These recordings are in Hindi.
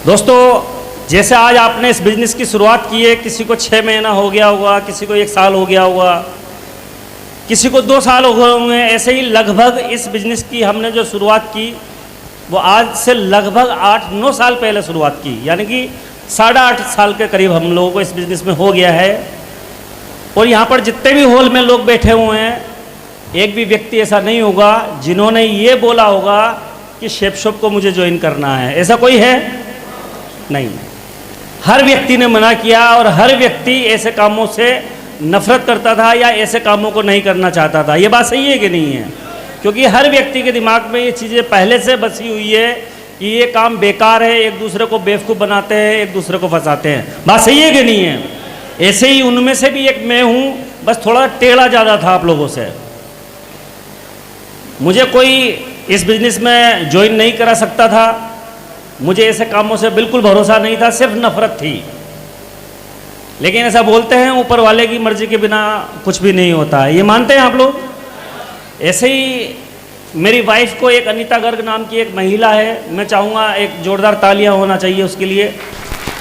दोस्तों, जैसे आज आपने इस बिजनेस की शुरुआत की है, किसी को 6 महीना हो गया होगा, किसी को 1 साल हो गया होगा, किसी को 2 साल हो गए होंगे। ऐसे ही लगभग इस बिजनेस की हमने जो शुरुआत की वो आज से लगभग 8-9 साल पहले शुरुआत की, यानी कि 8.5 साल के करीब हम लोगों को इस बिजनेस में हो गया है। और यहाँ पर जितने भी हॉल में लोग बैठे हुए हैं, एक भी व्यक्ति ऐसा नहीं होगा जिन्होंने ये बोला होगा कि शेप शॉप को मुझे ज्वाइन करना है। ऐसा कोई है? नहीं। हर व्यक्ति ने मना किया और हर व्यक्ति ऐसे कामों से नफरत करता था या ऐसे कामों को नहीं करना चाहता था। ये बात सही है कि नहीं है? क्योंकि हर व्यक्ति के दिमाग में ये चीज़ें पहले से बसी हुई है कि ये काम बेकार है, एक दूसरे को बेवकूफ़ बनाते हैं, एक दूसरे को फंसाते हैं। बात सही है कि नहीं है? ऐसे ही उनमें से भी एक मैं हूँ, बस थोड़ा टेढ़ा ज़्यादा था आप लोगों से। मुझे कोई इस बिज़नेस में ज्वाइन नहीं करा सकता था, मुझे ऐसे कामों से बिल्कुल भरोसा नहीं था, सिर्फ नफरत थी। लेकिन ऐसा बोलते हैं ऊपर वाले की मर्जी के बिना कुछ भी नहीं होता है, ये मानते हैं आप लोग? ऐसे ही मेरी वाइफ को एक अनीता गर्ग नाम की एक महिला है, मैं चाहूँगा एक जोरदार तालियां होना चाहिए उसके लिए,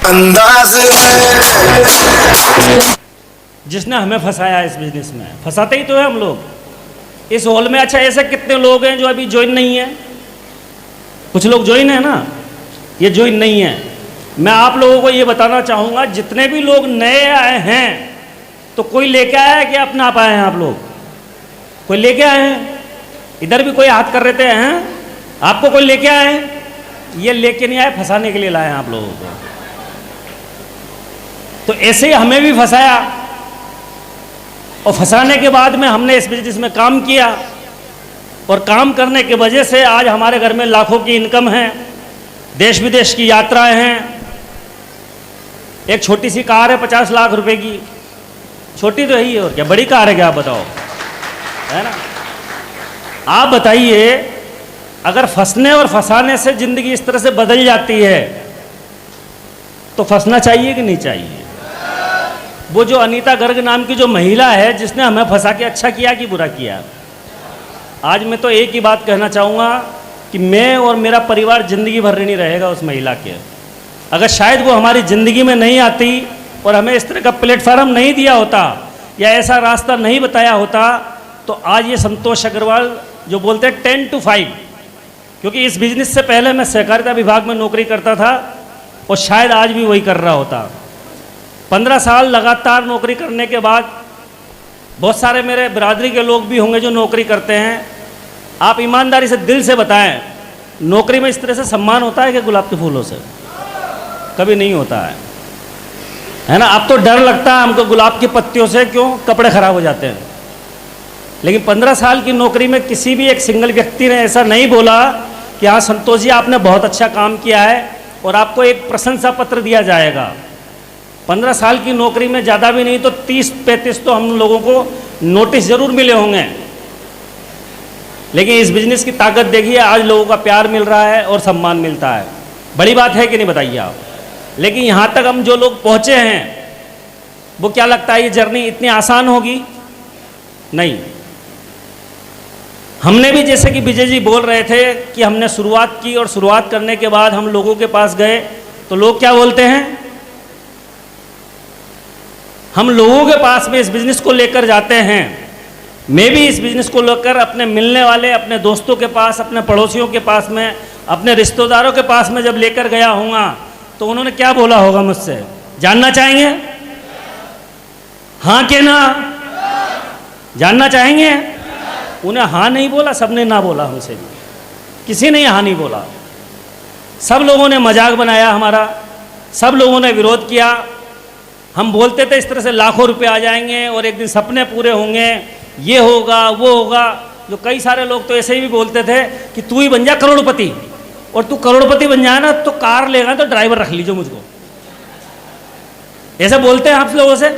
अंदाज जिसने हमें फंसाया इस बिजनेस में। फंसाते ही तो है हम लोग इस हॉल में। अच्छा, ऐसे कितने लोग हैं जो अभी ज्वाइन नहीं है? कुछ लोग ज्वाइन है ना, ये ज्वाइन नहीं है। मैं आप लोगों को ये बताना चाहूँगा, जितने भी लोग नए आए हैं तो कोई लेके आया है कि अपने आप आए हैं आप लोग? कोई लेके आए हैं? इधर भी कोई हाथ कर रहे थे, हैं? आपको कोई लेके आए हैं? ये लेके नहीं आए, फंसाने के लिए लाए हैं आप लोगों को। तो ऐसे ही हमें भी फंसाया और फंसाने के बाद में हमने इस बिजनेस में काम किया और काम करने की वजह से आज हमारे घर में लाखों की इनकम है, देश विदेश की यात्राएं हैं। एक छोटी सी कार है 50 लाख रुपए की, छोटी तो है ही, और क्या बड़ी कार है क्या? आप बताओ, है ना? आप बताइए, अगर फंसने और फंसाने से ज़िंदगी इस तरह से बदल जाती है तो फंसना चाहिए कि नहीं चाहिए? वो जो अनीता गर्ग नाम की जो महिला है जिसने हमें फंसा के अच्छा किया कि बुरा किया? आज मैं तो एक ही बात कहना चाहूँगा कि मैं और मेरा परिवार ज़िंदगी भर नहीं रहेगा उस महिला के। अगर शायद वो हमारी ज़िंदगी में नहीं आती और हमें इस तरह का प्लेटफार्म नहीं दिया होता या ऐसा रास्ता नहीं बताया होता तो आज ये संतोष अग्रवाल जो बोलते हैं 10 to 5, क्योंकि इस बिज़नेस से पहले मैं सहकारिता विभाग में नौकरी करता था और शायद आज भी वही कर रहा होता। 15 साल लगातार नौकरी करने के बाद, बहुत सारे मेरे बिरादरी के लोग भी होंगे जो नौकरी करते हैं, आप ईमानदारी से दिल से बताएं, नौकरी में इस तरह से सम्मान होता है कि गुलाब के फूलों से? कभी नहीं होता है ना? अब तो डर लगता है हमको गुलाब की पत्तियों से, क्यों? कपड़े खराब हो जाते हैं। लेकिन 15 साल की नौकरी में किसी भी एक सिंगल व्यक्ति ने ऐसा नहीं बोला कि हाँ संतोष जी आपने बहुत अच्छा काम किया है और आपको एक प्रशंसा पत्र दिया जाएगा। 15 साल की नौकरी में ज़्यादा भी नहीं तो 30-35 तो हम लोगों को नोटिस ज़रूर मिले होंगे। लेकिन इस बिजनेस की ताकत देखिए, आज लोगों का प्यार मिल रहा है और सम्मान मिलता है। बड़ी बात है कि नहीं, बताइए आप? लेकिन यहाँ तक हम जो लोग पहुँचे हैं, वो क्या लगता है ये जर्नी इतनी आसान होगी? नहीं। हमने भी, जैसे कि विजय जी बोल रहे थे कि हमने शुरुआत की और शुरुआत करने के बाद हम लोगों के पास गए तो लोग क्या बोलते हैं? हम लोगों के पास में इस बिज़नेस को लेकर जाते हैं। मैं भी इस बिज़नेस को लेकर अपने मिलने वाले, अपने दोस्तों के पास, अपने पड़ोसियों के पास में, अपने रिश्तेदारों के पास में जब लेकर गया होऊंगा तो उन्होंने क्या बोला होगा मुझसे? जानना चाहेंगे? हाँ के ना? जानना चाहेंगे? उन्हें हाँ नहीं बोला, सबने ना बोला। हमसे भी किसी ने हाँ नहीं बोला। सब लोगों ने मजाक बनाया हमारा, सब लोगों ने विरोध किया। हम बोलते थे इस तरह से लाखों रुपए आ जाएंगे और एक दिन सपने पूरे होंगे, ये होगा वो होगा। जो कई सारे लोग तो ऐसे ही भी बोलते थे कि तू ही बन जा करोड़पति, और तू करोड़पति बन जाए ना तो कार लेगा तो ड्राइवर रख लीजिए मुझको। ऐसे बोलते हैं आप लोगों से।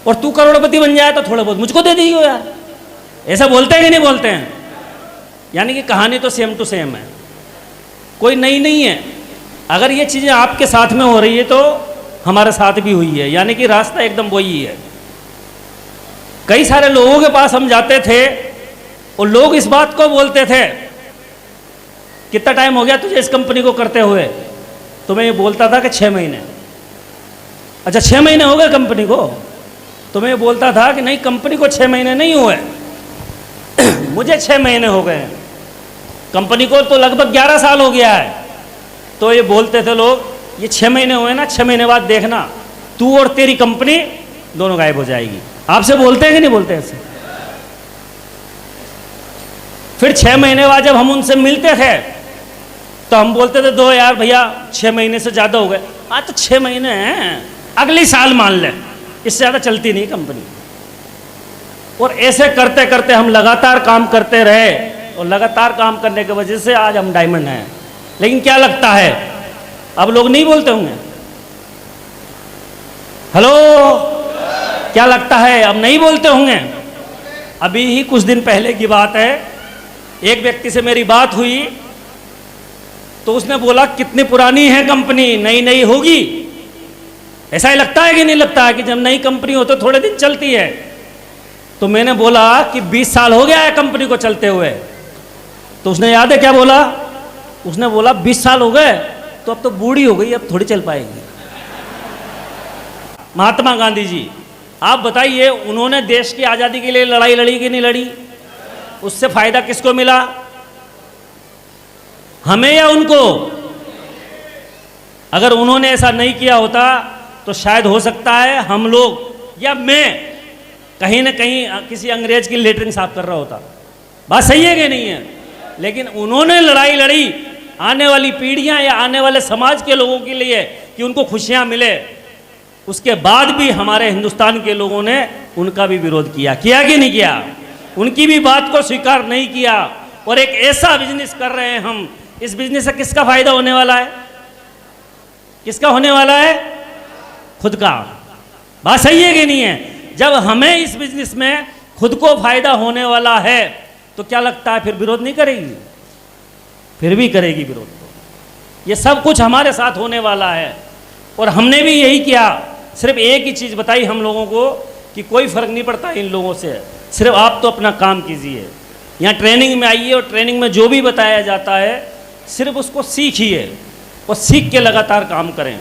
और तू करोड़पति बन जाए तो थोड़ा बहुत मुझको दे दीजिए यार। ऐसा बोलते हैं कि नहीं बोलते हैं? यानी कि कहानी तो सेम टू सेम है, कोई नई नहीं है। अगर ये चीज़ें आपके साथ में हो रही है तो हमारे साथ भी हुई है, यानी कि रास्ता एकदम वही है। कई सारे लोगों के पास हम जाते थे और लोग इस बात को बोलते थे, कितना टाइम हो गया तुझे इस कंपनी को करते हुए? तो मैं ये बोलता था कि 6 महीने। अच्छा 6 महीने हो गए कंपनी को, तो मैं ये बोलता था कि नहीं कंपनी को 6 महीने नहीं हुए मुझे 6 महीने हो गए हैं, कंपनी को तो लगभग 11 साल हो गया है। तो ये बोलते थे लोग, ये 6 महीने हुए ना, 6 महीने बाद देखना तू और तेरी कंपनी दोनों गायब हो जाएगी। आपसे बोलते हैं कि नहीं बोलते ऐसे? फिर 6 महीने बाद जब हम उनसे मिलते थे तो हम बोलते थे दो यार भैया 6 महीने से ज़्यादा हो गए। आज तो 6 महीने हैं, अगली साल मान लें, इससे ज़्यादा चलती नहीं कंपनी। और ऐसे करते करते हम लगातार काम करते रहे, और लगातार काम करने की वजह से आज हम डायमंड हैं। लेकिन क्या लगता है अब लोग नहीं बोलते होंगे? हेलो, क्या लगता है अब नहीं बोलते होंगे? अभी ही कुछ दिन पहले की बात है, एक व्यक्ति से मेरी बात हुई तो उसने बोला कितनी पुरानी है कंपनी, नई नई होगी। ऐसा ही लगता है कि नहीं लगता है कि जब नई कंपनी हो तो थोड़े दिन चलती है? तो मैंने बोला कि 20 साल हो गया है कंपनी को चलते हुए। तो उसने याद है क्या बोला? उसने बोला 20 साल हो गए तो अब तो बूढ़ी हो गई, अब थोड़ी चल पाएगी। महात्मा गांधी जी, आप बताइए उन्होंने देश की आज़ादी के लिए लड़ाई लड़ी कि नहीं लड़ी? उससे फायदा किसको मिला, हमें या उनको? अगर उन्होंने ऐसा नहीं किया होता तो शायद हो सकता है हम लोग या मैं कहीं ना कहीं किसी अंग्रेज की लेटरिन साफ कर रहा होता। बात सही है कि नहीं है? लेकिन उन्होंने लड़ाई लड़ी आने वाली पीढ़ियां या आने वाले समाज के लोगों के लिए कि उनको खुशियां मिले। उसके बाद भी हमारे हिंदुस्तान के लोगों ने उनका भी विरोध किया कि नहीं किया? उनकी भी बात को स्वीकार नहीं किया। और एक ऐसा बिजनेस कर रहे हैं हम, इस बिजनेस से किसका फायदा होने वाला है? किसका होने वाला है? खुद का। बात सही है कि नहीं है? जब हमें इस बिजनेस में खुद को फायदा होने वाला है तो क्या लगता है फिर विरोध नहीं करेगी? फिर भी करेगी विरोध। तो ये सब कुछ हमारे साथ होने वाला है और हमने भी यही किया। सिर्फ एक ही चीज़ बताई हम लोगों को कि कोई फर्क नहीं पड़ता इन लोगों से, सिर्फ आप तो अपना काम कीजिए। यहाँ ट्रेनिंग में आइए और ट्रेनिंग में जो भी बताया जाता है सिर्फ उसको सीखिए और सीख के लगातार काम करें।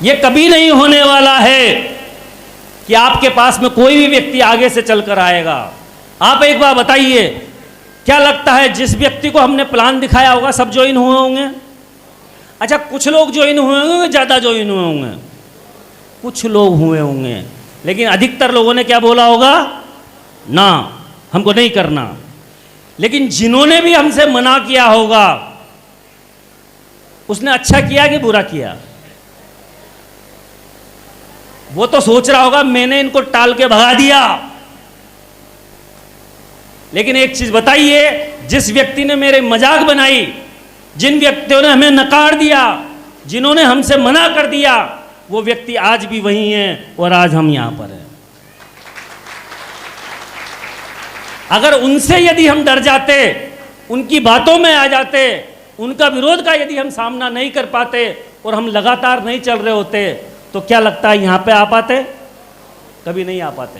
ये कभी नहीं होने वाला है कि आपके पास में कोई भी व्यक्ति आगे से चलकर आएगा। आप एक बार बताइए, क्या लगता है जिस व्यक्ति को हमने प्लान दिखाया होगा सब ज्वाइन हुए होंगे? अच्छा, कुछ लोग ज्वाइन हुए होंगे, ज़्यादा ज्वाइन हुए होंगे? कुछ लोग हुए होंगे, लेकिन अधिकतर लोगों ने क्या बोला होगा? ना, हमको नहीं करना। लेकिन जिन्होंने भी हमसे मना किया होगा उसने अच्छा किया कि बुरा किया? वो तो सोच रहा होगा मैंने इनको टाल के भगा दिया। लेकिन एक चीज बताइए, जिस व्यक्ति ने मेरे मजाक बनाई, जिन व्यक्तियों ने हमें नकार दिया, जिन्होंने हमसे मना कर दिया, वो व्यक्ति आज भी वही हैं और आज हम यहां पर हैं। अगर उनसे यदि हम डर जाते, उनकी बातों में आ जाते, उनका विरोध का यदि हम सामना नहीं कर पाते और हम लगातार नहीं चल रहे होते तो क्या लगता है यहां पे आ पाते? कभी नहीं आ पाते।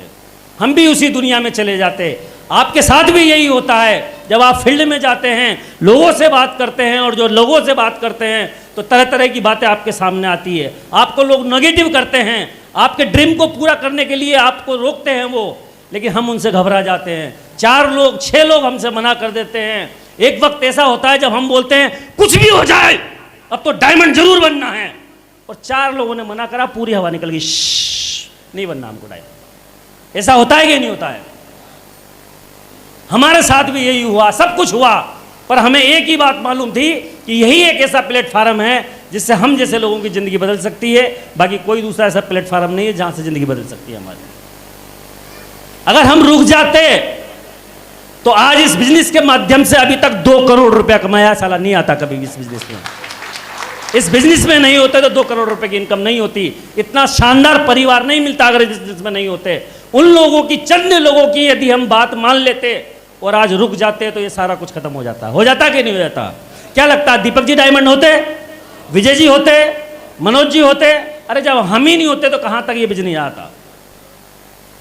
हम भी उसी दुनिया में चले जाते। आपके साथ भी यही होता है। जब आप फील्ड में जाते हैं, लोगों से बात करते हैं, और जो लोगों से बात करते हैं तो तरह तरह की बातें आपके सामने आती है। आपको लोग नेगेटिव करते हैं, आपके ड्रीम को पूरा करने के लिए आपको रोकते हैं वो, लेकिन हम उनसे घबरा जाते हैं। 4 लोग 6 लोग हमसे मना कर देते हैं। एक वक्त ऐसा होता है जब हम बोलते हैं कुछ भी हो जाए अब तो डायमंड जरूर बनना है, और 4 लोगों ने मना करा, पूरी हवा निकल गई, नहीं बनना हमको डायमंड। ऐसा होता है कि नहीं होता है? हमारे साथ भी यही हुआ, सब कुछ हुआ, पर हमें एक ही बात मालूम थी कि यही एक ऐसा प्लेटफार्म है जिससे हम जैसे लोगों की ज़िंदगी बदल सकती है। बाकी कोई दूसरा ऐसा प्लेटफार्म नहीं है जहां से ज़िंदगी बदल सकती है हमारी। अगर हम रुक जाते तो आज इस बिजनेस के माध्यम से अभी तक 2 करोड़ रुपया कमाया, साला नहीं आता कभी भी इस बिजनेस में। इस बिजनेस में नहीं होते तो 2 करोड़ रुपए की इनकम नहीं होती। इतना शानदार परिवार नहीं मिलता अगर इस बिजनेस में नहीं होते। उन लोगों की, चंद लोगों की यदि हम बात मान लेते और आज रुक जाते तो ये सारा कुछ खत्म हो जाता। हो जाता कि नहीं हो जाता? क्या लगता है दीपक जी डायमंड होते, विजय जी होते, मनोज जी होते? अरे जब हम ही नहीं होते तो कहां तक ये बिजनेस आता।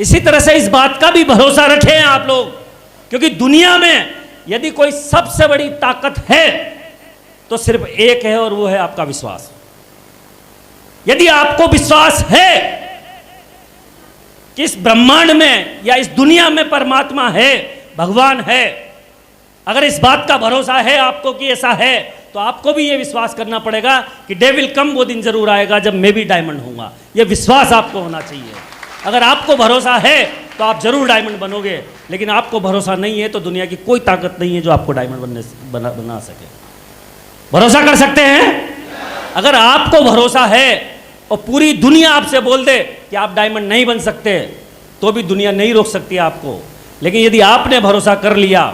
इसी तरह से इस बात का भी भरोसा रखें आप लोग, क्योंकि दुनिया में यदि कोई सबसे बड़ी ताकत है तो सिर्फ एक है, और वो है आपका विश्वास। यदि आपको विश्वास है कि इस ब्रह्मांड में या इस दुनिया में परमात्मा है, भगवान है, अगर इस बात का भरोसा है आपको कि ऐसा है, तो आपको भी ये विश्वास करना पड़ेगा कि डे विल कम, वो दिन जरूर आएगा जब मैं भी डायमंड होऊंगा। ये विश्वास आपको होना चाहिए। अगर आपको भरोसा है तो आप जरूर डायमंड बनोगे, लेकिन आपको भरोसा नहीं है तो दुनिया की कोई ताकत नहीं है जो आपको डायमंड बना सके। भरोसा कर सकते हैं? अगर आपको भरोसा है और पूरी दुनिया आपसे बोल दे कि आप डायमंड नहीं बन सकते, तो भी दुनिया नहीं रोक सकती आपको। लेकिन यदि आपने भरोसा कर लिया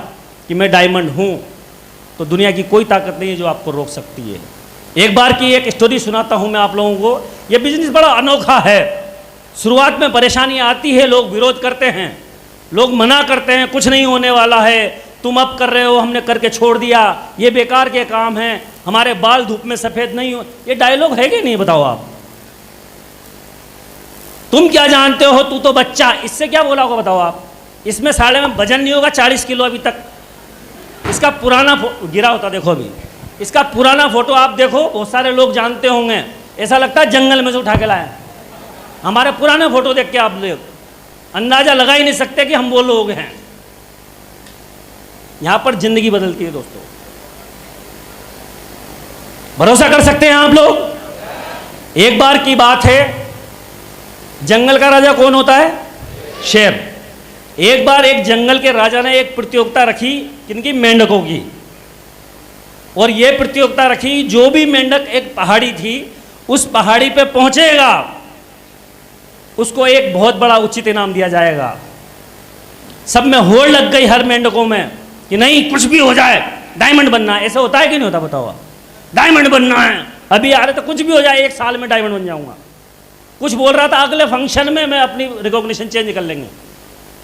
कि मैं डायमंड हूं, तो दुनिया की कोई ताकत नहीं है जो आपको रोक सकती है। एक बार की एक स्टोरी सुनाता हूं मैं आप लोगों को। यह बिजनेस बड़ा अनोखा है। शुरुआत में परेशानी आती है, लोग विरोध करते हैं, लोग मना करते हैं, कुछ नहीं होने वाला है, तुम अब कर रहे हो, हमने करके छोड़ दिया, ये बेकार के काम हैं, हमारे बाल धूप में सफ़ेद नहीं हो। ये डायलॉग है कि नहीं, बताओ आप? तुम क्या जानते हो, तू तो बच्चा, इससे क्या बोला होगा बताओ आप? इसमें साले में वजन नहीं होगा 40 किलो अभी तक। इसका पुराना गिरा होता देखो अभी, इसका पुराना फोटो आप देखो, बहुत सारे लोग जानते होंगे, ऐसा लगता है जंगल में से उठा के लाए। हमारे पुराने फोटो देख के आप लोग अंदाजा लगा ही नहीं सकते कि हम वो लोग हैं। यहां पर जिंदगी बदलती है दोस्तों। भरोसा कर सकते हैं आप लोग? एक बार की बात है, जंगल का राजा कौन होता है? शेर। एक बार एक जंगल के राजा ने एक प्रतियोगिता रखी, किनकी? मेंढकों की। और यह प्रतियोगिता रखी, जो भी मेंढक एक पहाड़ी थी, उस पहाड़ी पे पहुंचेगा उसको एक बहुत बड़ा उचित इनाम दिया जाएगा। सब में होड़ लग गई, हर मेंढकों में, कि नहीं कुछ भी हो जाए, डायमंड बनना है। ऐसा होता है कि नहीं होता बताओ? डायमंड बनना है, अभी आ रहे तो कुछ भी हो जाए, 1 साल में डायमंड बन जाऊंगा। कुछ बोल रहा था अगले फंक्शन में मैं अपनी रिकॉग्निशन चेंज कर लेंगे।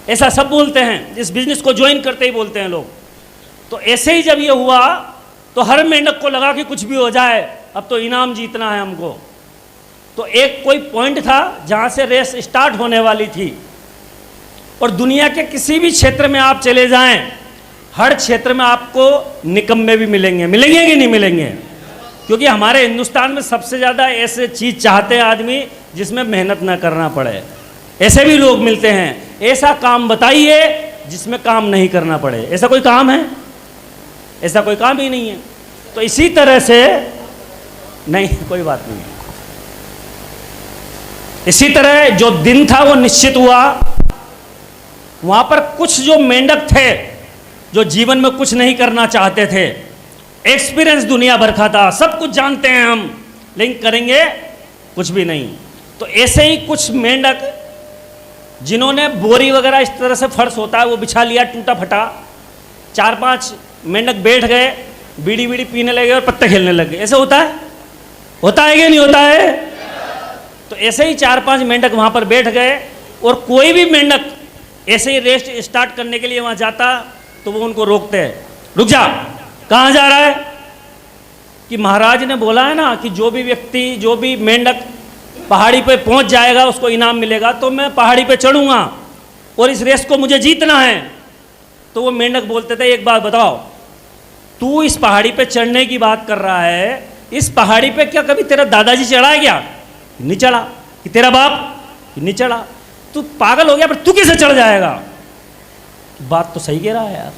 ऐसा सब बोलते हैं, इस बिजनेस को ज्वाइन करते ही बोलते हैं लोग। तो ऐसे ही जब ये हुआ तो हर मेंढक को लगा कि कुछ भी हो जाए, अब तो इनाम जीतना है हमको। तो एक कोई पॉइंट था जहाँ से रेस स्टार्ट होने वाली थी। और दुनिया के किसी भी क्षेत्र में आप चले जाएं, हर क्षेत्र में आपको निकम्मे भी मिलेंगे। मिलेंगे कि नहीं मिलेंगे? क्योंकि हमारे हिंदुस्तान में सबसे ज़्यादा ऐसे चीज़ चाहते हैं आदमी जिसमें मेहनत ना करना पड़े। ऐसे भी लोग मिलते हैं। ऐसा काम बताइए जिसमें काम नहीं करना पड़े। ऐसा कोई काम है? ऐसा कोई काम ही नहीं है। तो इसी तरह से नहीं, कोई बात नहीं। इसी तरह जो दिन था वो निश्चित हुआ। वहां पर कुछ जो मेंढक थे जो जीवन में कुछ नहीं करना चाहते थे, एक्सपीरियंस दुनिया भर का था, सब कुछ जानते हैं हम, लेकिन करेंगे कुछ भी नहीं। तो ऐसे ही कुछ मेंढक जिन्होंने बोरी वगैरह इस तरह से फर्श होता है वो बिछा लिया, टूटा फटा, 4-5 मेंढक बैठ गए, बीड़ी बीड़ी पीने लगे और पत्ते खेलने लगे। ऐसे होता है? होता है कि नहीं होता है? तो ऐसे ही 4-5 मेंढक वहां पर बैठ गए, और कोई भी मेंढक ऐसे ही रेस्ट स्टार्ट करने के लिए वहां जाता तो वो उनको रोकते हैं, रुक जा, कहाँ जा रहा है? कि महाराज ने बोला है ना कि जो भी व्यक्ति, जो भी मेंढक पहाड़ी पे पहुंच जाएगा उसको इनाम मिलेगा। तो मैं पहाड़ी पे चढ़ूंगा और इस रेस को मुझे जीतना है। तो वो मेंढक बोलते थे, एक बात बताओ, तू इस पहाड़ी पे चढ़ने की बात कर रहा है, इस पहाड़ी पे क्या कभी तेरा दादाजी चढ़ा है क्या? नहीं चढ़ा। कि तेरा बाप? नहीं चढ़ा। तू पागल हो गया, पर तू कैसे चढ़ जाएगा? बात तो सही कह रहा है यार।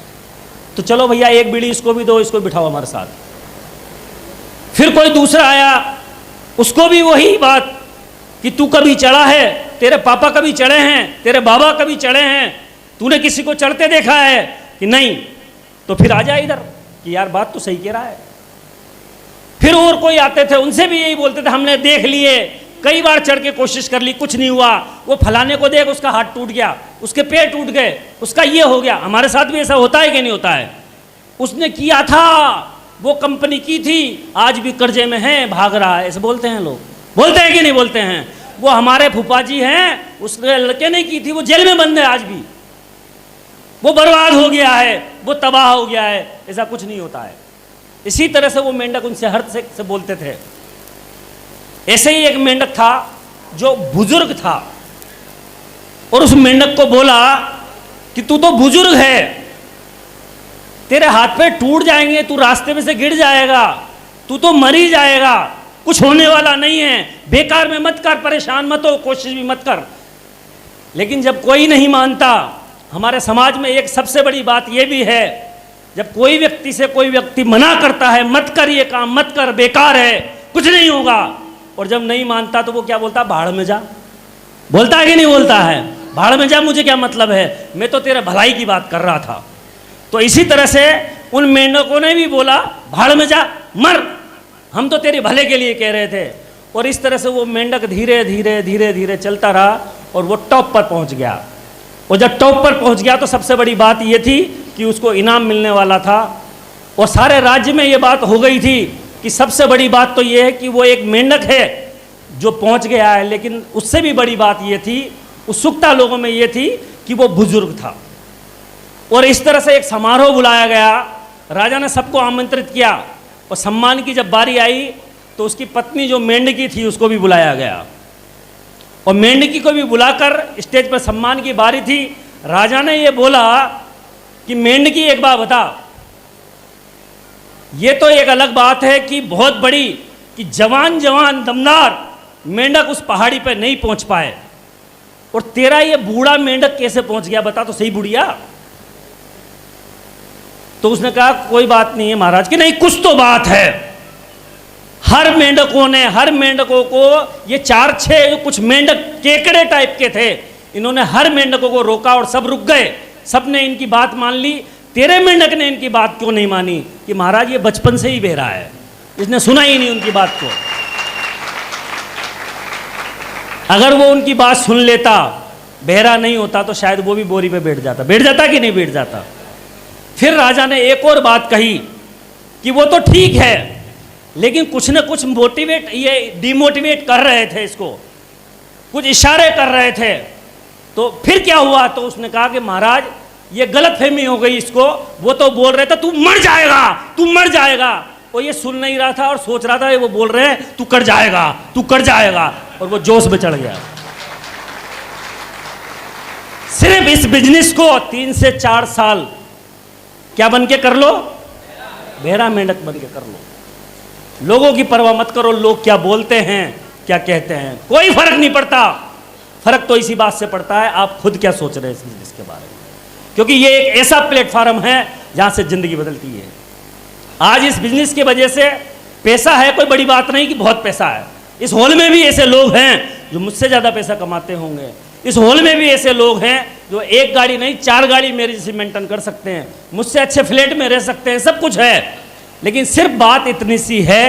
तो चलो भैया एक बीड़ी इसको भी दो, इसको बिठाओ हमारे साथ। फिर कोई दूसरा आया, उसको भी वही बात कि तू कभी चढ़ा है, तेरे पापा कभी चढ़े हैं, तेरे बाबा कभी चढ़े हैं, तूने किसी को चढ़ते देखा है कि नहीं? तो फिर आ जाए इधर कि यार बात तो सही कह रहा है। फिर और कोई आते थे, उनसे भी यही बोलते थे, हमने देख लिए, कई बार चढ़ के कोशिश कर ली, कुछ नहीं हुआ। वो फलाने को देख, उसका हाथ टूट गया, उसके पैर टूट गए, उसका ये हो गया। हमारे साथ भी ऐसा होता है कि नहीं होता है? उसने किया था, वो कंपनी की थी, आज भी कर्जे में है, भाग रहा है, ऐसे बोलते हैं लोग। बोलते हैं कि नहीं बोलते हैं? वो हमारे फूफा जी हैं, उसके लड़के ने की थी, वो जेल में बंद है आज भी, वो बर्बाद हो गया है, वो तबाह हो गया है। ऐसा कुछ नहीं होता है। इसी तरह से वो मेंढक उनसे हर से बोलते थे। ऐसे ही एक मेंढक था जो बुजुर्ग था, और उस मेंढक को बोला कि तू तो बुजुर्ग है, तेरे हाथ पे टूट जाएंगे, तू रास्ते में से गिर जाएगा, तू तो मर ही जाएगा, कुछ होने वाला नहीं है, बेकार में मत कर, परेशान मत हो, कोशिश भी मत कर। लेकिन जब कोई नहीं मानता, हमारे समाज में एक सबसे बड़ी बात यह भी है, जब कोई व्यक्ति से कोई व्यक्ति मना करता है, मत कर ये काम, मत कर, बेकार है, कुछ नहीं होगा, और जब नहीं मानता तो वो क्या बोलता? भाड़ में जा। बोलता है कि नहीं बोलता है? भाड़ में जा, मुझे क्या मतलब है, मैं तो तेरे भलाई की बात कर रहा था। तो इसी तरह से उन मेंढकों ने भी बोला, भाड़ में जा, मर, हम तो तेरे भले के लिए कह रहे थे। और इस तरह से वो मेंढक धीरे धीरे धीरे धीरे चलता रहा और वो टॉप पर पहुंच गया। और जब टॉप पर पहुंच गया तो सबसे बड़ी बात ये थी कि उसको इनाम मिलने वाला था, और सारे राज्य में ये बात हो गई थी कि सबसे बड़ी बात तो ये है कि वो एक मेंढक है जो पहुंच गया है। लेकिन उससे भी बड़ी बात ये थी, उत्सुकता लोगों में ये थी कि वो बुजुर्ग था। और इस तरह से एक समारोह बुलाया गया, राजा ने सबको आमंत्रित किया, और सम्मान की जब बारी आई तो उसकी पत्नी जो मेंढकी थी उसको भी बुलाया गया, और मेंढकी को भी बुलाकर स्टेज पर सम्मान की बारी थी। राजा ने ये बोला कि मेंढकी एक बात बता, ये तो एक अलग बात है कि बहुत बड़ी, कि जवान जवान दमदार मेंढक उस पहाड़ी पर नहीं पहुंच पाए, और तेरा ये बूढ़ा मेंढक कैसे पहुंच गया, बता तो सही बुढ़िया। तो उसने कहा कोई बात नहीं है महाराज, कि नहीं कुछ तो बात है। हर मेंढकों को ये 4-6 जो कुछ मेंढक केकड़े टाइप के थे, इन्होंने हर मेंढकों को रोका और सब रुक गए, सबने इनकी बात मान ली। तेरे मेंढक ने इनकी बात क्यों नहीं मानी? कि महाराज ये बचपन से ही बहरा है, इसने सुना ही नहीं उनकी बात को। अगर वो उनकी बात सुन लेता, बहरा नहीं होता, तो शायद वो भी बोरी पे बैठ जाता। बैठ जाता कि नहीं बैठ जाता? फिर राजा ने एक और बात कही कि वो तो ठीक है, लेकिन कुछ न कुछ मोटिवेट, ये डिमोटिवेट कर रहे थे इसको, कुछ इशारे कर रहे थे। तो फिर क्या हुआ? तो उसने कहा कि महाराज ये गलतफहमी हो गई इसको, वो तो बोल रहे थे तू मर जाएगा, तू मर जाएगा, और ये सुन नहीं रहा था और सोच रहा था वो बोल रहे हैं तू कर जाएगा, तू कर जाएगा, और वो जोश में चढ़ गया। सिर्फ इस बिजनेस को 3 से 4 साल क्या बन के कर लो? बहरा मेंढक बन के कर लो। लोगों की परवाह मत करो, लोग क्या बोलते हैं, क्या कहते हैं, कोई फर्क नहीं पड़ता। फर्क तो इसी बात से पड़ता है आप खुद क्या सोच रहे हैं इस बिजनेस के बारे में, क्योंकि ये एक ऐसा प्लेटफॉर्म है जहां से जिंदगी बदलती है। आज इस बिजनेस की वजह से पैसा है, कोई बड़ी बात नहीं कि बहुत पैसा है। इस हॉल में भी ऐसे लोग हैं जो मुझसे ज़्यादा पैसा कमाते होंगे। इस हॉल में भी ऐसे लोग हैं जो 1 गाड़ी नहीं 4 गाड़ी मेरे जैसे मेंटेन कर सकते हैं, मुझसे अच्छे फ्लैट में रह सकते हैं, सब कुछ है। लेकिन सिर्फ बात इतनी सी है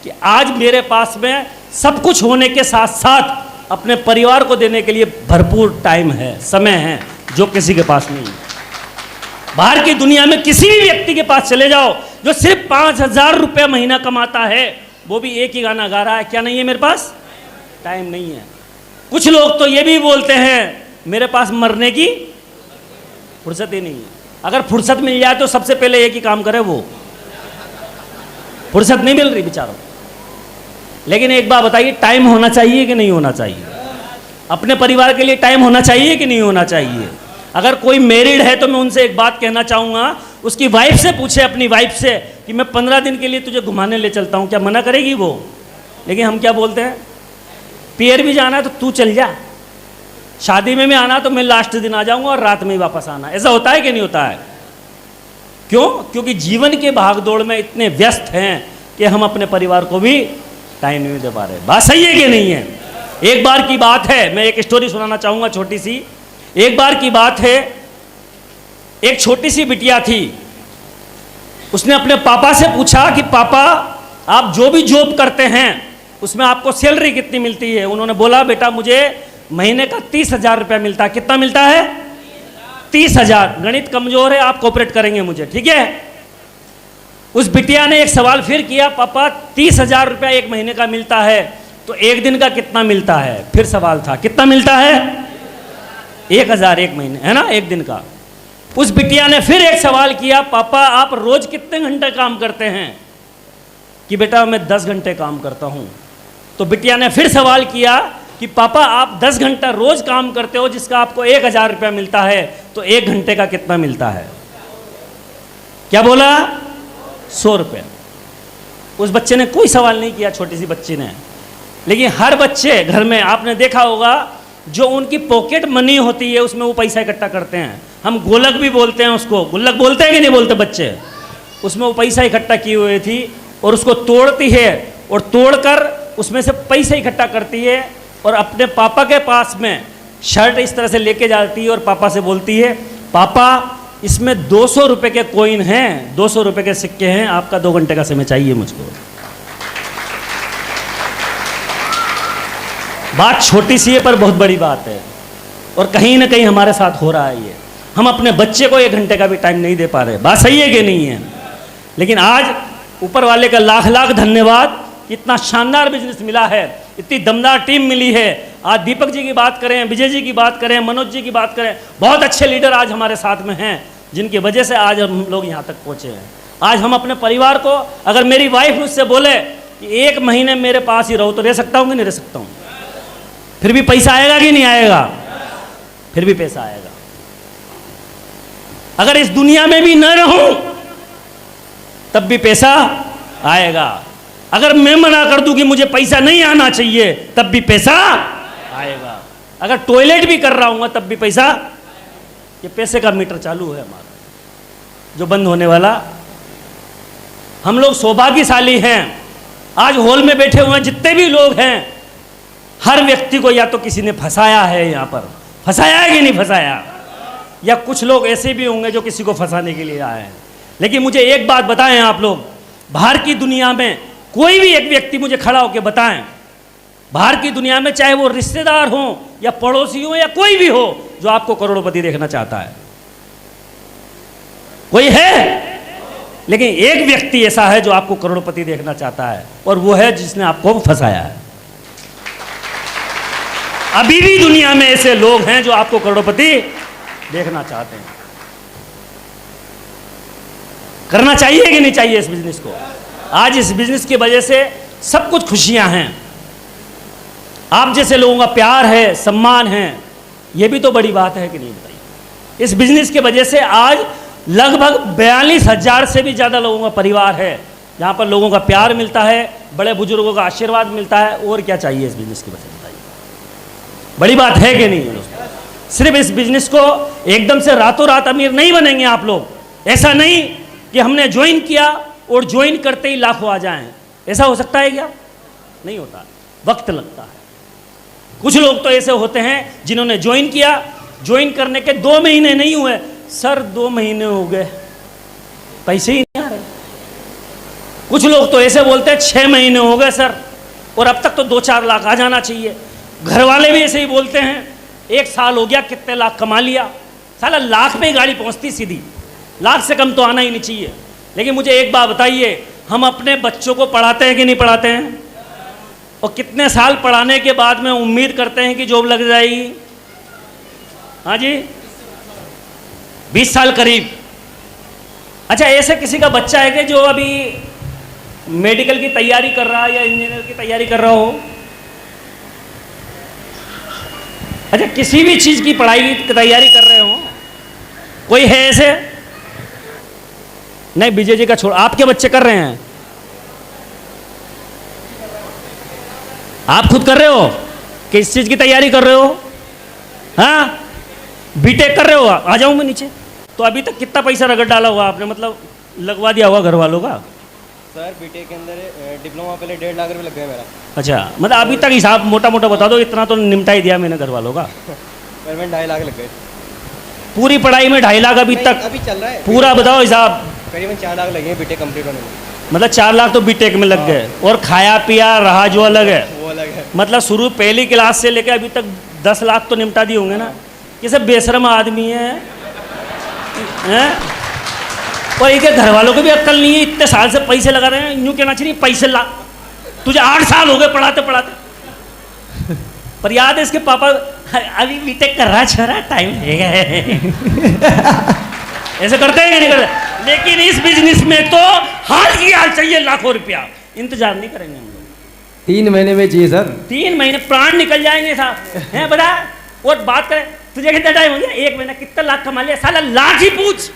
कि आज मेरे पास में सब कुछ होने के साथ साथ अपने परिवार को देने के लिए भरपूर टाइम है, समय है, जो किसी के पास नहीं है। बाहर की दुनिया में किसी भी व्यक्ति के पास चले जाओ जो सिर्फ 5,000 रुपये महीना कमाता है, वो भी एक ही गाना गा रहा है, क्या नहीं है मेरे पास? टाइम नहीं है। कुछ लोग तो ये भी बोलते हैं मेरे पास मरने की फुर्सत ही नहीं है। अगर फुर्सत मिल जाए तो सबसे पहले एक ही काम करे, वो फुर्सत नहीं मिल रही बेचारों। लेकिन एक बात बताइए, टाइम होना चाहिए कि नहीं होना चाहिए? अपने परिवार के लिए टाइम होना चाहिए कि नहीं होना चाहिए? अगर कोई मैरिड है तो मैं उनसे एक बात कहना चाहूँगा, उसकी वाइफ से पूछे, अपनी वाइफ से, कि मैं 15 दिन के लिए तुझे घुमाने ले चलता हूँ, क्या मना करेगी वो? लेकिन हम क्या बोलते हैं, पियर भी जाना है तो तू चल जा, शादी में भी आना तो मैं लास्ट दिन आ जाऊँगा और रात में ही वापस आना। ऐसा होता है कि नहीं होता है? क्यों? क्योंकि जीवन के भागदौड़ में इतने व्यस्त हैं कि हम अपने परिवार को भी टाइम नहीं दे पा रहे। बात सही है कि नहीं है? एक बार की बात है, मैं एक स्टोरी सुनाना चाहूँगा छोटी सी। एक बार की बात है, एक छोटी सी बिटिया थी, उसने अपने पापा से पूछा कि पापा आप जो भी जॉब करते हैं उसमें आपको सैलरी कितनी मिलती है? उन्होंने बोला बेटा मुझे महीने का 30,000 रुपया मिलता है। कितना मिलता है? 30,000। गणित कमजोर है, आप कोऑपरेट करेंगे मुझे, ठीक है? उस बिटिया ने एक सवाल फिर किया, पापा 30,000 रुपया एक महीने का मिलता है तो एक दिन का कितना मिलता है? फिर सवाल था, कितना मिलता है? 1,000 एक महीने, है ना, एक दिन का। उस बिटिया ने फिर एक सवाल किया, पापा आप रोज कितने घंटे काम करते हैं? कि बेटा मैं 10 घंटे काम करता हूं। तो बिटिया ने फिर सवाल किया कि पापा आप 10 घंटा रोज काम करते हो जिसका आपको 1,000 रुपया मिलता है, तो 1 घंटे का कितना मिलता है? क्या बोला? 100 रुपया। उस बच्चे ने कोई सवाल नहीं किया, छोटी सी बच्ची ने। लेकिन हर बच्चे घर में आपने देखा होगा, जो उनकी पॉकेट मनी होती है उसमें वो पैसा इकट्ठा करते हैं। हम गोलक भी बोलते हैं उसको, गुल्लक बोलते हैं कि नहीं बोलते बच्चे? उसमें वो पैसा इकट्ठा किए हुए थी और उसको तोड़ती है और तोड़कर उसमें से पैसा इकट्ठा करती है और अपने पापा के पास में शर्ट इस तरह से लेके जाती है और पापा से बोलती है, पापा इसमें 200 रुपये के कॉइन हैं, 200 रुपये के सिक्के हैं, आपका 2 घंटे का समय चाहिए मुझको। बात छोटी सी है पर बहुत बड़ी बात है, और कहीं ना कहीं हमारे साथ हो रहा है ये। हम अपने बच्चे को 1 घंटे का भी टाइम नहीं दे पा रहे। बात सही है कि नहीं है? लेकिन आज ऊपर वाले का लाख लाख धन्यवाद, इतना शानदार बिजनेस मिला है, इतनी दमदार टीम मिली है। आज दीपक जी की बात करें, विजय जी की बात करें, मनोज जी की बात करें, बहुत अच्छे लीडर आज हमारे साथ में हैं, जिनकी वजह से आज हम लोग यहाँ तक पहुँचे हैं। आज हम अपने परिवार को, अगर मेरी वाइफ मुझसे बोले कि 1 महीने मेरे पास ही रहो, तो रह सकता हूँ कि नहीं रह सकता हूँ? फिर भी पैसा आएगा कि नहीं आएगा? फिर भी पैसा आएगा। अगर इस दुनिया में भी न रहूं तब भी पैसा आएगा। अगर मैं मना कर दूं कि मुझे पैसा नहीं आना चाहिए तब भी पैसा आएगा। अगर टॉयलेट भी कर रहा हूं तब भी पैसा, ये पैसे का मीटर चालू है हमारा, जो बंद होने वाला। हम लोग सौभाग्यशाली हैं। आज हॉल में बैठे हुए जितने भी लोग हैं, हर व्यक्ति को या तो किसी ने फंसाया है, यहाँ पर फंसाया है कि नहीं फंसाया, या कुछ लोग ऐसे भी होंगे जो किसी को फंसाने के लिए आए हैं। लेकिन मुझे एक बात बताएं आप लोग, बाहर की दुनिया में कोई भी एक व्यक्ति मुझे खड़ा होकर बताएं, बाहर की दुनिया में चाहे वो रिश्तेदार हो या पड़ोसी हो या कोई भी हो, जो आपको करोड़पति देखना चाहता है? कोई है? लेकिन एक व्यक्ति ऐसा है जो आपको करोड़पति देखना चाहता है, और वो है जिसने आपको फंसाया है। अभी भी दुनिया में ऐसे लोग हैं जो आपको करोड़पति देखना चाहते हैं। करना चाहिए कि नहीं चाहिए इस बिजनेस को? आज इस बिजनेस की वजह से सब कुछ खुशियां हैं। आप जैसे लोगों का प्यार है, सम्मान है, ये भी तो बड़ी बात है कि नहीं? बताइए। इस बिजनेस की वजह से आज लगभग 42,000 से भी ज़्यादा लोगों का परिवार है, जहाँ पर लोगों का प्यार मिलता है, बड़े बुजुर्गों का आशीर्वाद मिलता है। और क्या चाहिए इस बिजनेस की वजह से? बताइए, बड़ी बात है कि नहीं है दोस्तों? सिर्फ इस बिजनेस को एकदम से रातों रात अमीर नहीं बनेंगे आप लोग। ऐसा नहीं कि हमने ज्वाइन किया और ज्वाइन करते ही लाखों आ जाएं। ऐसा हो सकता है क्या? नहीं होता, वक्त लगता है। कुछ लोग तो ऐसे होते हैं जिन्होंने ज्वाइन किया, ज्वाइन करने के 2 महीने नहीं हुए, सर 2 महीने हो गए, पैसे ही नहीं आ रहे। कुछ लोग तो ऐसे बोलते हैं 6 महीने हो गए सर, और अब तक तो 2-4 लाख आ जाना चाहिए। घर वाले भी ऐसे ही बोलते हैं, 1 साल हो गया, कितने लाख कमा लिया। साला लाख में ही गाड़ी पहुंचती सीधी, लाख से कम तो आना ही नहीं चाहिए। लेकिन मुझे एक बात बताइए, हम अपने बच्चों को पढ़ाते हैं कि नहीं पढ़ाते हैं? और कितने साल पढ़ाने के बाद में उम्मीद करते हैं कि जॉब लग जाएगी? हाँ जी, 20 साल करीब। अच्छा, ऐसे किसी का बच्चा है कि जो अभी मेडिकल की तैयारी कर रहा है या इंजीनियर की तैयारी कर रहा हो? अच्छा, किसी भी चीज़ की पढ़ाई की तैयारी कर रहे हो? कोई है ऐसे? नहीं, विजय जी का छोड़, आपके बच्चे कर रहे हैं? आप खुद कर रहे हो? किस चीज़ की तैयारी कर रहे हो? हाँ, बीटेक कर रहे हो? आ जाऊँ मैं नीचे। तो अभी तक कितना पैसा रगड़ डाला हुआ आपने, मतलब लगवा दिया हुआ घर वालों का? सर बीटेक के अंदर डिप्लोमा पहले 1.5 लाख रुपये लग गए मेरा। अच्छा, मतलब अभी तक हिसाब मोटा मोटा बता दो, इतना तो निपटा ही दिया मैंने घर वालों का। पेमेंट 2.5 लाख लग गए पूरी पढ़ाई में। 2.5 लाख अभी तक? अभी चल रहा है पूरा बताओ हिसाब। करीबन 4 लाख लगे हैं बीटेक कंप्लीट होने में। मतलब 4 लाख तो बीटेक में लग गए, और खाया पिया रहा जो अलग है वो अलग है। मतलब शुरू पहली क्लास से लेकर अभी तक 10 लाख तो निपटा दिए होंगे ना? ये सब बेशरम आदमी है, और इनके घर वालों को भी अक्ल नहीं है, इतने साल से पैसे लगा रहे हैं। यूँ कहना चाहिए पैसे ला, तुझे 8 साल हो गए पढ़ाते पढ़ाते। पर याद है इसके पापा, अभी बीटेक कर रहा छोरा, टाइम है। ऐसे करते हैं कि नहीं करते? लेकिन इस बिजनेस में तो हाल की हाल चाहिए लाखों रुपया, इंतजार नहीं करेंगे हम लोग। 3 महीने में चाहिए सर। 3 महीने प्राण निकल जाएंगे साहब, हैं बता। और बात करें, तुझे कितना टाइम हो गया? 1 महीना, कितना लाख कमा लिया? साला लाख ही पूछ।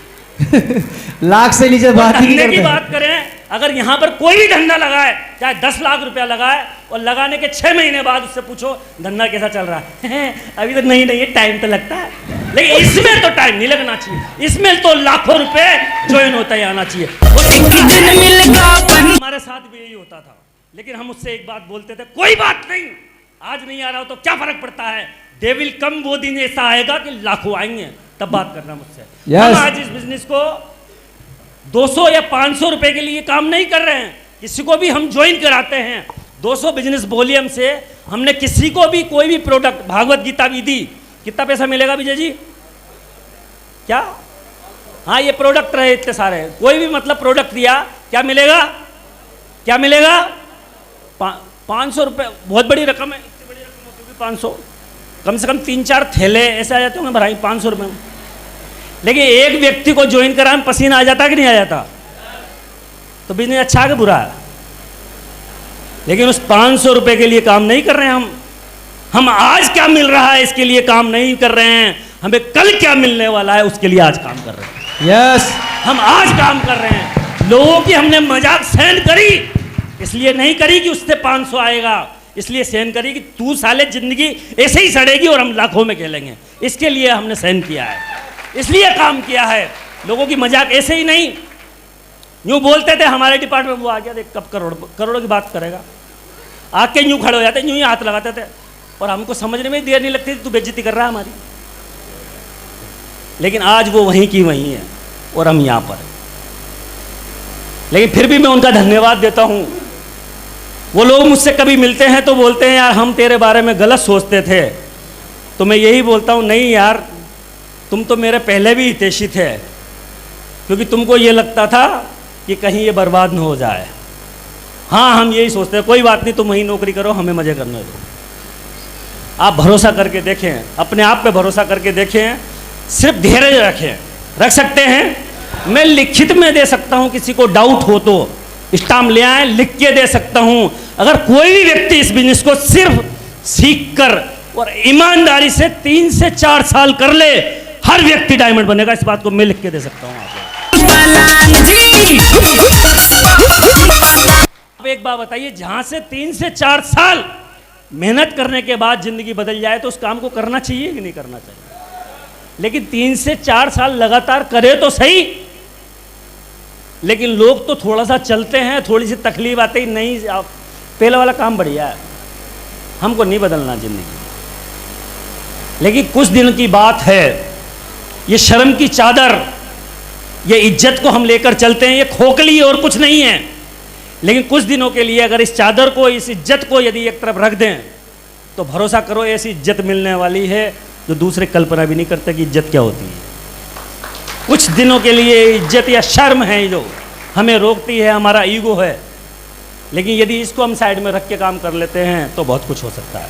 लाख से नीचे बात ही नहीं की करते। बात करें, अगर यहाँ पर कोई भी धंधा लगाए, चाहे 10 लाख रुपया लगाए, और लगाने के 6 महीने बाद उससे पूछो धंधा कैसा चल रहा है, अभी तो नहीं है, टाइम तो लगता है। लेकिन इसमें तो टाइम नहीं लगना चाहिए, इसमें तो लाखों रुपए ज्वाइन होता ही आना चाहिए। हमारे साथ भी यही होता था, लेकिन हम उससे एक बात बोलते थे, कोई बात नहीं, आज नहीं आ रहा हो तो क्या फर्क पड़ता है, दे विल कम, वो दिन ऐसा आएगा कि लाखों आएंगे, तब बात करना मुझसे। हम आज इस बिजनेस को 200 या 500 रुपए के लिए काम नहीं कर रहे हैं, किसी को भी हम ज्वाइन कराते हैं 200 बिजनेस वॉल्यूम से। हमने किसी को भी कोई भी प्रोडक्ट, भागवत गीता भी दी, कितना पैसा मिलेगा विजय जी? क्या? हाँ, ये प्रोडक्ट रहे इतने सारे, कोई भी मतलब प्रोडक्ट दिया, क्या मिलेगा? क्या मिलेगा? 500 रुपये, बहुत बड़ी रकम है, इतनी बड़ी रकम होती होगी 500, कम से कम 3-4 थैले ऐसे आ जाते होंगे भराई 500 रुपये में। लेकिन एक व्यक्ति को ज्वाइन करा में पसीना आ जाता कि नहीं आ जाता? तो बिजनेस अच्छा है कि बुरा है? लेकिन उस 500 रुपये के लिए काम नहीं कर रहे हैं हम आज क्या मिल रहा है इसके लिए काम नहीं कर रहे हैं, हमें कल क्या मिलने वाला है उसके लिए आज काम कर रहे हैं। यस, हम आज काम कर रहे हैं। लोगों की हमने मजाक सहन करी, इसलिए नहीं करी कि उससे 500 आएगा, इसलिए सहन करी कि तू साले जिंदगी ऐसे ही सड़ेगी और हम लाखों में खेलेंगे, इसके लिए हमने सहन किया है, इसलिए काम किया है। लोगों की मजाक ऐसे ही नहीं, यूं बोलते थे हमारे डिपार्टमेंट, वो आ गया देख कब करोड़ों की बात करेगा, आके यूं खड़े हो जाते, यूं ही हाथ लगाते थे, और हमको समझने में देर नहीं लगती थी तू बेइज्जती कर रहा है हमारी। लेकिन आज वो वहीं की वहीं है और हम यहाँ पर। लेकिन फिर भी मैं उनका धन्यवाद देता हूँ। वो लोग मुझसे कभी मिलते हैं तो बोलते हैं यार हम तेरे बारे में गलत सोचते थे, तो मैं यही बोलता हूँ नहीं यार, तुम तो मेरे पहले भी हितैषी थे, क्योंकि तुमको ये लगता था कि कहीं ये बर्बाद न हो जाए। हाँ, हम यही सोचते हैं, कोई बात नहीं, तुम वहीं नौकरी करो, हमें मजे करने दो। आप भरोसा करके देखें, अपने आप पे भरोसा करके देखें, सिर्फ धैर्य रख सकते हैं। मैं लिखित में दे सकता हूं, किसी को डाउट हो तो स्टाम्प ले आए, लिख के दे सकता हूं। अगर कोई भी व्यक्ति इस बिजनेस को सिर्फ सीख कर और ईमानदारी से 3 से 4 साल कर ले, हर व्यक्ति डायमंड बनेगा, इस बात को मैं लिख के दे सकता हूं आपको। अब एक बात बताइए, जहां से 3 से 4 साल मेहनत करने के बाद जिंदगी बदल जाए तो उस काम को करना चाहिए कि नहीं करना चाहिए? लेकिन 3 से 4 साल लगातार करे तो सही, लेकिन लोग तो थोड़ा सा चलते हैं, थोड़ी सी तकलीफ आती ही नहीं, पहले वाला काम बढ़िया है, हमको नहीं बदलना जिंदगी। लेकिन कुछ दिन की बात है, ये शर्म की चादर, ये इज्जत को हम लेकर चलते हैं, ये खोखली और कुछ नहीं है। लेकिन कुछ दिनों के लिए अगर इस चादर को, इस इज्जत को यदि एक तरफ रख दें, तो भरोसा करो ऐसी इज्जत मिलने वाली है जो दूसरे कल्पना भी नहीं करते कि इज्जत क्या होती है। कुछ दिनों के लिए इज्जत या शर्म है जो हमें रोकती है, हमारा ईगो है, लेकिन यदि इसको हम साइड में रख के काम कर लेते हैं तो बहुत कुछ हो सकता है।